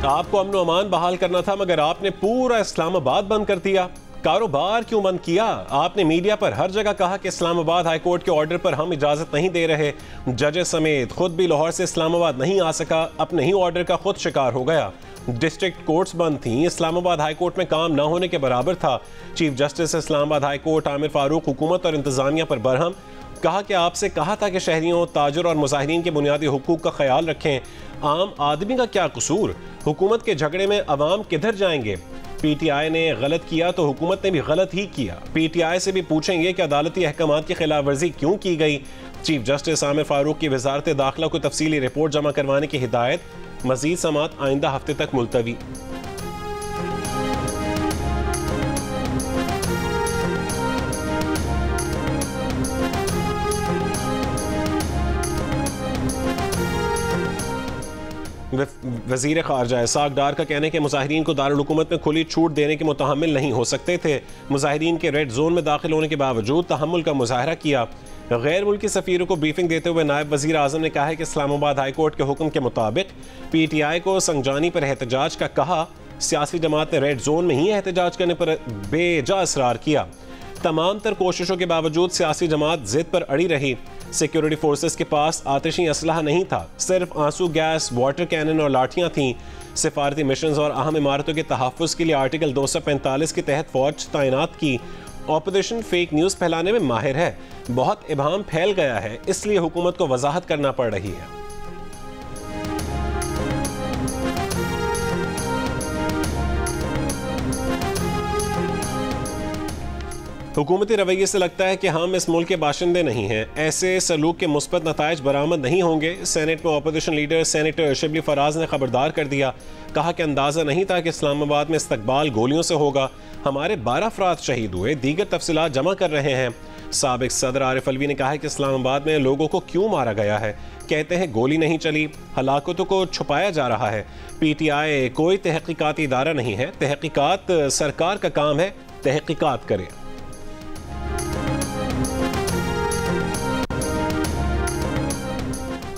आपको अमन व अमान बहाल करना था, मगर आपने पूरा इस्लामाबाद बंद कर दिया। कारोबार क्यों बंद किया? आपने मीडिया पर हर जगह कहा कि इस्लामाबाद हाई कोर्ट के ऑर्डर पर हम इजाजत नहीं दे रहे। जजेस समेत खुद भी लाहौर से इस्लामाबाद नहीं आ सका, अपने ही ऑर्डर का खुद शिकार हो गया। डिस्ट्रिक्ट कोर्ट्स बंद थीं, इस्लामाबाद हाई कोर्ट में काम ना होने के बराबर था। Chief justice Islamabad high court Aamir Farooq हुकूमत और इंतजामिया पर बरहम, कहा कि आपसे कहा था कि शहरियों, ताजर और मुजाहिरीन के बुनियादी हुकूक का ख्याल रखें। आम आदमी का क्या कसूर? हुकूमत के झगड़े में अवाम किधर जाएंगे? पीटीआई ने गलत किया तो हुकूमत ने भी गलत ही किया। पीटीआई से भी पूछेंगे कि अदालती अहकामात की खिलाफ वर्जी क्यों की गई। चीफ जस्टिस आमिर फारूक की वजारत दाखिला को तफसीली रिपोर्ट जमा करवाने की हिदायत। मजीद समात आइंदा हफ्ते तक मुलतवी। वजीर खारजा इसाक डार का कहना है कि मुजाहिरीन को दारुल हुकूमत में खुली छूट देने के मुतहम्मिल नहीं हो सकते थे। मुजाहिरीन के रेड जोन में दाखिल होने के बावजूद तहम्मुल का मुजाहरा किया। गैर मुल्की सफ़ीरों को ब्रीफिंग देते हुए नायब वज़ीर आज़म ने कहा है कि इस्लामाबाद हाई कोर्ट के हुक्म के मुताबिक पीटीआई को संगजानी पर एहतजाज का कहा। सियासी जमात ने रेड जोन में ही एहतजाज करने पर बेजा इसरार किया। तमाम तर कोशिशों के बावजूद सियासी जमात जिद पर अड़ी रही। सिक्योरिटी फोर्सेस के पास आतिशी असलहा नहीं था, सिर्फ आंसू गैस, वाटर कैनन और लाठियां थीं। सिफारती मिशन और अहम इमारतों के तहफ़्फ़ुज़ के लिए आर्टिकल 245 के तहत फौज तैनात की। ऑपोजिशन फेक न्यूज़ फैलाने में माहिर है, बहुत इबाहम फैल गया है, इसलिए हुकूमत को वजाहत करना पड़ रही है। हुकूमती रवैये से लगता है कि हम इस मुल्क के बाशिंदे नहीं हैं। ऐसे सलूक के मुस्बत नताइज बरामद नहीं होंगे। सेनेट में opposition leader senator Shibli Faraz ने खबरदार कर दिया। कहा कि अंदाज़ा नहीं था कि इस्लामाबाद में इस्तकबाल गोलियों से होगा। हमारे 12 अफराद शहीद हुए, दीगर तफसीलात जमा कर रहे हैं। साबिक सदर आरिफ अलवी ने कहा है कि इस्लामाबाद में लोगों को क्यों मारा गया है। कहते हैं गोली नहीं चली, हलाकतों को छुपाया जा रहा है। पीटीआई कोई तहकीकाती इदारा नहीं है, तहकीकात सरकार का काम है, तहकीकात करे।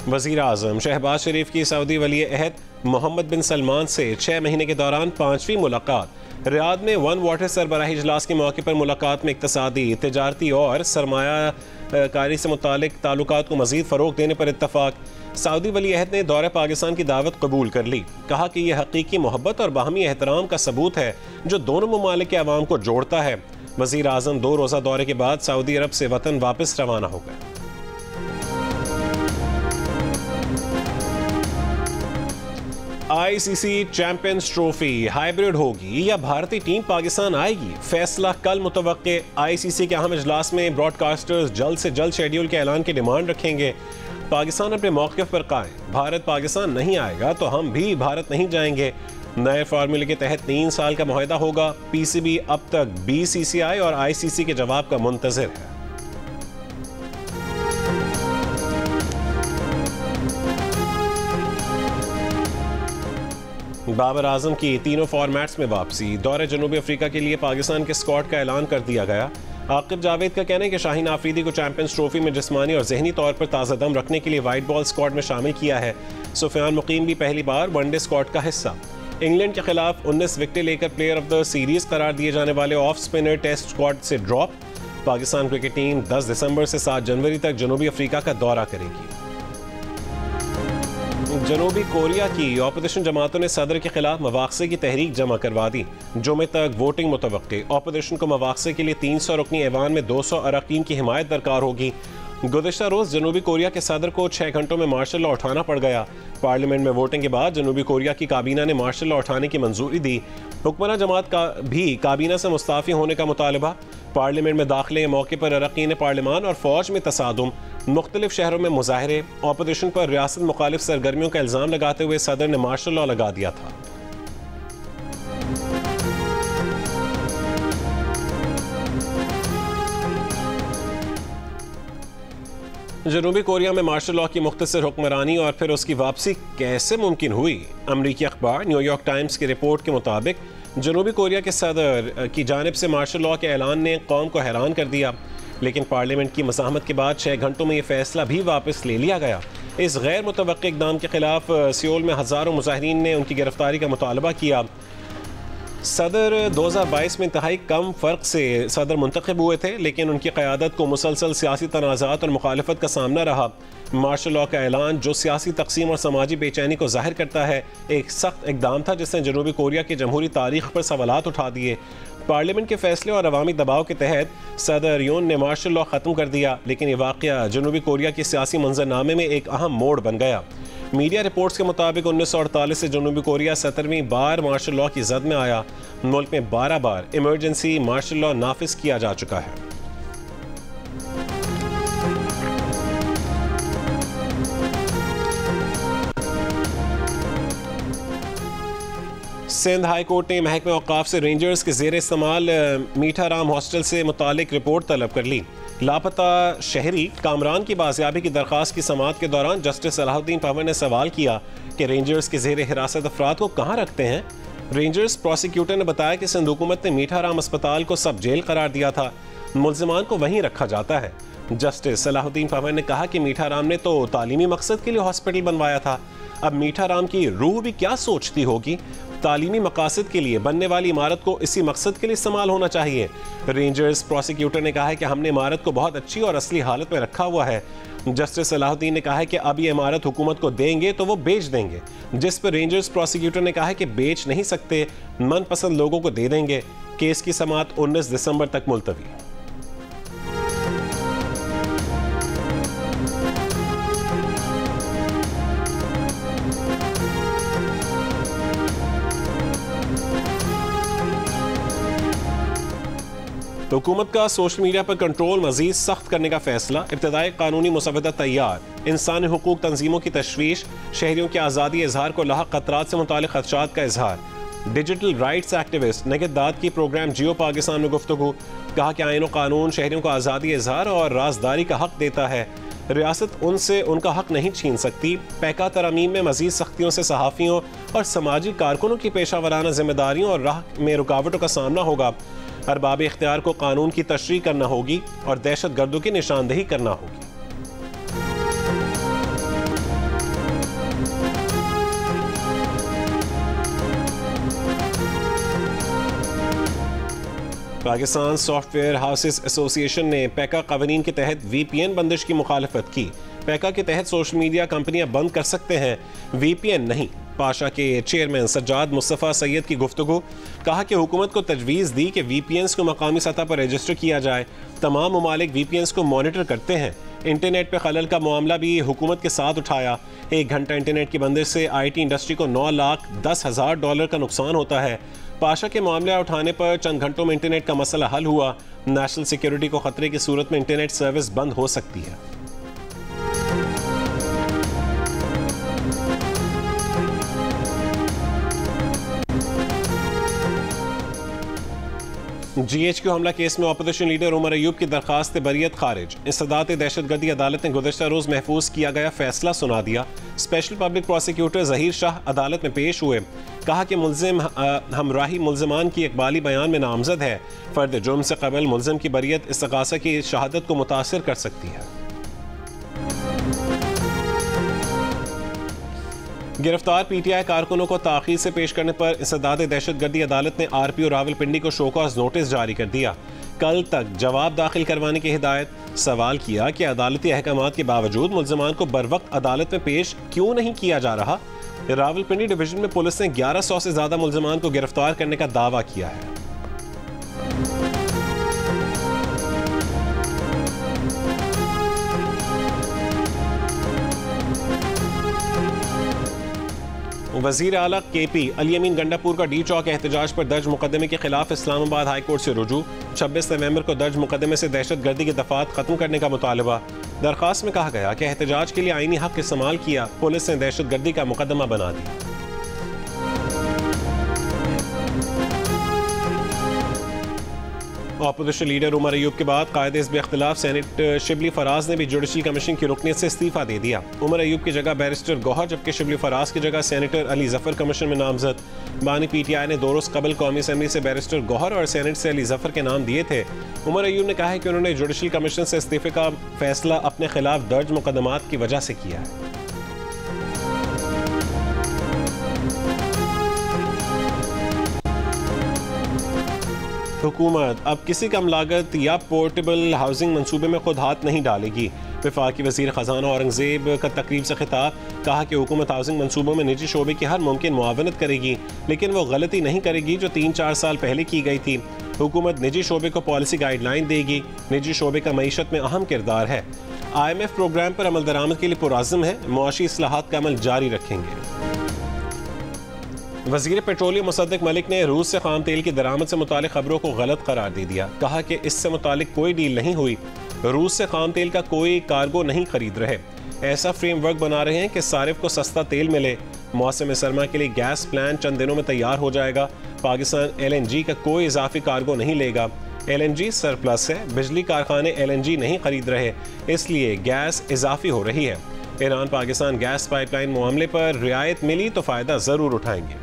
वज़ीर आज़म शहबाज शरीफ की सऊदी वली अहद मोहम्मद बिन सलमान से 6 महीने के दौरान 5वीं मुलाकात। रियाद में वन वाटर सरबराही इजलास के मौके पर मुलाकात में इक्तसादी, तिजारती और सरमाया कारी से मुतालिक ताल्लुकात को मज़ीद फ़रोग़ देने पर इत्तफ़ाक। सऊदी वली अहद ने दौरे पाकिस्तान की दावत कबूल कर ली। कहा कि यह हकीकी मोहब्बत और बाहमी एहतराम का सबूत है जो दोनों ममालिक के अवाम को जोड़ता है। वज़ीर आज़म 2 रोज़ा दौरे के बाद सऊदी अरब से वतन वापस रवाना हो गए। आईसीसी चैंपियंस ट्रॉफी हाइब्रिड होगी या भारतीय टीम पाकिस्तान आएगी? फैसला कल मुतवक्के। आईसीसी के अहम इजलास में ब्रॉडकास्टर्स जल्द से जल्द शेड्यूल के ऐलान की डिमांड रखेंगे। पाकिस्तान अपने मौक़िफ़ पर कायम। भारत पाकिस्तान नहीं आएगा तो हम भी भारत नहीं जाएंगे। नए फार्मूले के तहत 3 साल का मुआहदा होगा। पीसीबी अब तक बीसीसीआई और आईसीसी के जवाब का मुंतज़िर है। बाबर आजम की तीनों फॉर्मेट्स में वापसी। दौरे जनूबी अफ्रीका के लिए पाकिस्तान के स्क्वाड का ऐलान कर दिया गया। आकिब जावेद का कहना है कि शाहीन आफरीदी को चैंपियंस ट्रॉफी में जिस्मानी और जहनी तौर पर ताज़ा दम रखने के लिए वाइट बॉल स्क्वाड में शामिल किया है। सुफियान मुकीम भी पहली बार वनडे स्क्वाड का हिस्सा। इंग्लैंड के खिलाफ 19 विकेटें लेकर प्लेयर ऑफ द सीरीज करार दिए जाने वाले ऑफ स्पिनर टेस्ट स्क्वाड से ड्रॉप। पाकिस्तान क्रिकेट टीम 10 दिसंबर से 7 जनवरी तक जनूबी अफ्रीका का दौरा करेगी। जनूबी कोरिया की ऑपोजिशन जमातों ने सदर के खिलाफ मवाक़से की तहरीक जमा करवा दी। जुमे तक वोटिंग मुतवक्के। ऑपोजिशन को मवाक़से के लिए 300 रुकनी ऐवान में 200 अरकान की हिमायत दरकार होगी। गुज़िश्ता रोज़ जनूबी कोरिया के सदर को 6 घंटों में मार्शल लॉ उठाना पड़ गया। पार्लियामेंट में वोटिंग के बाद जनूबी कोरिया की काबीना ने मार्शल लॉ उठाने की मंजूरी दी। हुक्मरान जमात का भी काबीना से मुस्ताफ़ी होने का मुतालबा। पार्लियामेंट में दाखिले के मौके पर अरकान पार्लियामान और फौज में तसादुम। मुख्तलिफ शहरों में मुजाहरे। ऑपोजिशन पर रियासत मुखालिफ सरगर्मियों का इल्ज़ाम लगाते हुए सदर ने मार्शल लॉ लगा दिया था। जनूबी कोरिया में मार्शल लॉ की मुख्तसर हुक्मरानी और फिर उसकी वापसी कैसे मुमकिन हुई? अमरीकी अखबार न्यूयॉर्क टाइम्स की रिपोर्ट के मुताबिक जनूबी कोरिया के सदर की जानिब से मार्शल लॉ के ऐलान ने कौम को हैरान कर दिया, लेकिन पार्लियामेंट की मज़ाहमत के बाद 6 घंटों में यह फैसला भी वापस ले लिया गया। इस गैर मुतवक्की इक़दाम के खिलाफ सियोल में हज़ारों मुजाहिरीन ने उनकी गिरफ्तारी का मुतालबा किया। सदर 2022 में इंतहाई कम फ़र्क से सदर मुंतखब हुए थे, लेकिन उनकी क़यादत को मुसलसल सियासी तनाज़ात और मुखालफत का सामना रहा। मार्शल लॉ का ऐलान, जो सियासी तकसीम और समाजी बेचैनी को ज़ाहिर करता है, एक सख्त इक़दाम था जिसने जनूबी कोरिया की जमहूरी तारीख पर सवालात उठा दिए। पार्लियामेंट के फैसले और अवामी दबाव के तहत सदर यून ने मार्शल लॉ ख़त्म कर दिया, लेकिन ये वाक़या जनूबी कोरिया के सियासी मंजरनामे में एक अहम मोड़ बन गया। मीडिया रिपोर्ट्स के मुताबिक 1948 से जनूबी कोरिया 17वीं बार मार्शल लॉ की जद में आया। मुल्क में 12 बार इमरजेंसी मार्शल लॉ नाफिज किया जा चुका है। सिंध हाई कोर्ट ने महकमे औकाफ से रेंजर्स के ज़ेर इस्तेमाल मीठा राम हॉस्टल से मुतालिक रिपोर्ट तलब कर ली। लापता शहरी कामरान की बाजियाबी की दरख्वास्त की समाअत के दौरान जस्टिस सलाहुद्दीन पंवर ने सवाल किया कि रेंजर्स के ज़ेर हिरासत अफराद को कहाँ रखते हैं। रेंजर्स प्रोसिक्यूटर ने बताया कि सिंध हुकूमत ने मीठा राम अस्पताल को सब जेल करार दिया था, मुल्ज़िमान को वहीं रखा जाता है। जस्टिस सलाहुद्दीन पंवर ने कहा कि मीठा राम ने तो तालीमी मकसद के लिए हॉस्पिटल बनवाया था, अब मीठा राम की रूह भी क्या सोचती होगी। तालीमी मकासद के लिए बनने वाली इमारत को इसी मकसद के लिए इस्तेमाल होना चाहिए। रेंजर्स प्रोसिक्यूटर ने कहा है कि हमने इमारत को बहुत अच्छी और असली हालत में रखा हुआ है। जस्टिस सलाहुद्दीन ने कहा है कि अब ये इमारत हुकूमत को देंगे तो वो बेच देंगे, जिस पर रेंजर्स प्रोसिक्यूटर ने कहा है कि बेच नहीं सकते, मनपसंद लोगों को दे देंगे। केस की समाअत 19 दिसंबर तक मुलतवी। हुकूमत का सोशल मीडिया पर कंट्रोल मजीद सख्त करने का फैसला, इब्तदाई कानूनी मुसवदा तैयार, इंसानी हुकूक तंजीमों की तशवीश, शहरियों की आज़ादी इजहार को लाहक खतरात से मुतालिक खदशात का इजहार। डिजिटल राइट्स एक्टिविस्ट नगद दाद की प्रोग्राम जियो पाकिस्तान में गुफ्तगू, कहा कि आईन कानून शहरियों को आज़ादी इजहार और राजदारी का हक देता है, रियासत उनसे उनका हक नहीं छीन सकती। पैका तरमीम में मजीद सख्तियों से सहाफ़ियों और समाजी कारकुनों की पेशा वराना जिम्मेदारियों और राह में रुकावटों का सामना होगा। अरबाब इख्तियार को कानून की तशरीह करना होगी और दहशत गर्दों की निशानदेही करना होगी। पाकिस्तान सॉफ्टवेयर हाउसेस एसोसिएशन ने पैका कवानीन के तहत VPN बंदिश की मुखालफत की। पैका के तहत सोशल मीडिया कंपनियां बंद कर सकते हैं, VPN नहीं। पाशा के चेयरमैन सज्जाद मुस्तफ़ा सैयद की गुफ्तगू, कहा कि हुकूमत को तजवीज़ दी कि VPNs को मकामी सतह पर रजिस्टर किया जाए। तमाम ममालिक VPNs को मॉनिटर करते हैं। इंटरनेट पर खलल का मामला भी हुकूमत के साथ उठाया। 1 घंटा इंटरनेट की बंदिश से IT इंडस्ट्री को $9,10,000 का नुकसान होता है। पाशा के मामला उठाने पर चंद घंटों में इंटरनेट का मसला हल हुआ। नेशनल सिक्योरिटी को खतरे की सूरत में इंटरनेट सर्विस बंद हो सकती है। GHQ हमला केस में अपोजिशन लीडर उमर अयूब की दरखास्त बरियत खारिज। इंसदात दहशतगर्दी अदालत ने गुज़श्ता रोज़ महफूज किया गया फैसला सुना दिया। Special public prosecutor Zaheer Shah अदालत में पेश हुए, कहा कि मुल्ज़िम हमराही मुल्ज़िमान की इकबाली बयान में नामजद है। फ़र्द जुर्म से कबल मुल्ज़िम की बरियत इस्तग़ासा की शहादत को मुतासिर कर सकती है। गिरफ्तार PTI कारकुनों को ताख़ीर से पेश करने पर इंसदाद दहशतगर्दी अदालत ने RPO रावलपिंडी को शोकॉज नोटिस जारी कर दिया। कल तक जवाब दाखिल करवाने की हिदायत। सवाल किया कि अदालती अहकामात के बावजूद मुल्ज़िमान को बरवक्त अदालत में पेश क्यों नहीं किया जा रहा। रावलपिंडी डिवीजन में पुलिस ने 1100 से ज़्यादा मुल्ज़िमान को गिरफ्तार करने का दावा किया है। वज़ीर आला KP अली अमीन गंडापुर का डी चौक एहतजाज पर दर्ज मुकदमे के खिलाफ इस्लामाबाद हाई कोर्ट से रुजू। 26 नवंबर को दर्ज मुकदमे से दहशतगर्दी की दफात खत्म करने का मुतालबा। दरख्वास्त में कहा गया कि एहतजाज के लिए आईनी हक इस्तेमाल किया, पुलिस ने दहशतगर्दी का मुकदमा बना दिया। अपोजिशन लीडर उमर अयूब के बाद कायदे हिज़्ब इख्तिलाफ सेनेटर शिबली फराज ने भी जुडिशल कमीशन की रुकनीत से इस्तीफा दे दिया। उमर अयूब की जगह बैरिस्टर गौहर, जबकि शिबली फराज की जगह सेनेटर अली जफर कमीशन में नामजद। बानी PTI ने 2 रोज़ कबल कौमी असम्बली से बैरिस्टर गौहर और सेनेट से अली जफर के नाम दिए थे। उमर अयूब ने कहा है कि उन्होंने जुडिशल कमीशन से इस्तीफे का फैसला अपने खिलाफ दर्ज मुकदमात की वजह से किया है। हुकूमत अब किसी कम लागत या पोर्टेबल हाउसिंग मंसूबे में खुद हाथ नहीं डालेगी। वफाकी वज़ीर ख़जाना औरंगज़ेब का तकरीब से खिताब, कहा कि हुकूमत हाउसिंग मंसूबों में निजी शोबे की हर मुमकिन मुआवनत करेगी, लेकिन वो गलती नहीं करेगी जो 3-4 साल पहले की गई थी। हुकूमत निजी शोबे को पॉलिसी गाइडलाइन देगी। निजी शोबे का मईशत में अहम किरदार है। IMF प्रोग्राम पर अमल दरामद के लिए पुराज़्म है। मुआशी इस्लाहात का अमल जारी रखेंगे। वज़ीर पेट्रोलियम मुसद्दिक मलिक ने रूस से खाम तेल की दरामद से मुतालिक खबरों को गलत करार दे दिया। कहा कि इससे मुतालिक कोई डील नहीं हुई। रूस से खाम तेल का कोई कार्गो नहीं खरीद रहे। ऐसा फ्रेमवर्क बना रहे हैं कि सारिफ को सस्ता तेल मिले। मौसम सरमा के लिए गैस प्लान चंद दिनों में तैयार हो जाएगा। पाकिस्तान LNG का कोई इजाफी कार्गो नहीं लेगा। LNG सरप्लस है। बिजली कारखाने LNG नहीं खरीद रहे, इसलिए गैस इजाफी हो रही है। ईरान पाकिस्तान गैस पाइपलाइन मामले पर रियायत मिली तो फ़ायदा ज़रूर उठाएंगे।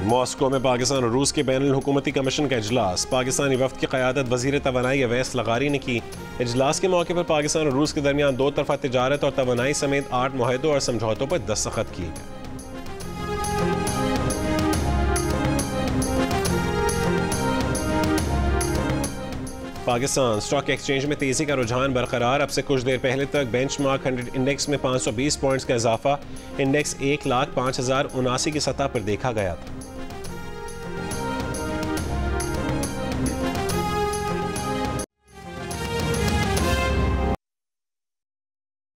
मॉस्को में पाकिस्तान और रूस के बैनुल हुकूमती कमीशन का इजलास। पाकिस्तानी वफ्द की क़यादत वज़ीर तवानाई अवैस लगारी ने की। इजलास के मौके पर पाकिस्तान और रूस के दरमियान दो तरफा तिजारत और तवानाई समेत 8 मुआहदों और समझौतों पर दस्तखत किए गए। पाकिस्तान स्टॉक एक्सचेंज में तेजी का रुझान बरकरार। अब से कुछ देर पहले तक बेंचमार्क 100 इंडेक्स में 520 पॉइंट्स का इजाफा। इंडेक्स 1,05,079 की सतह पर देखा गया था।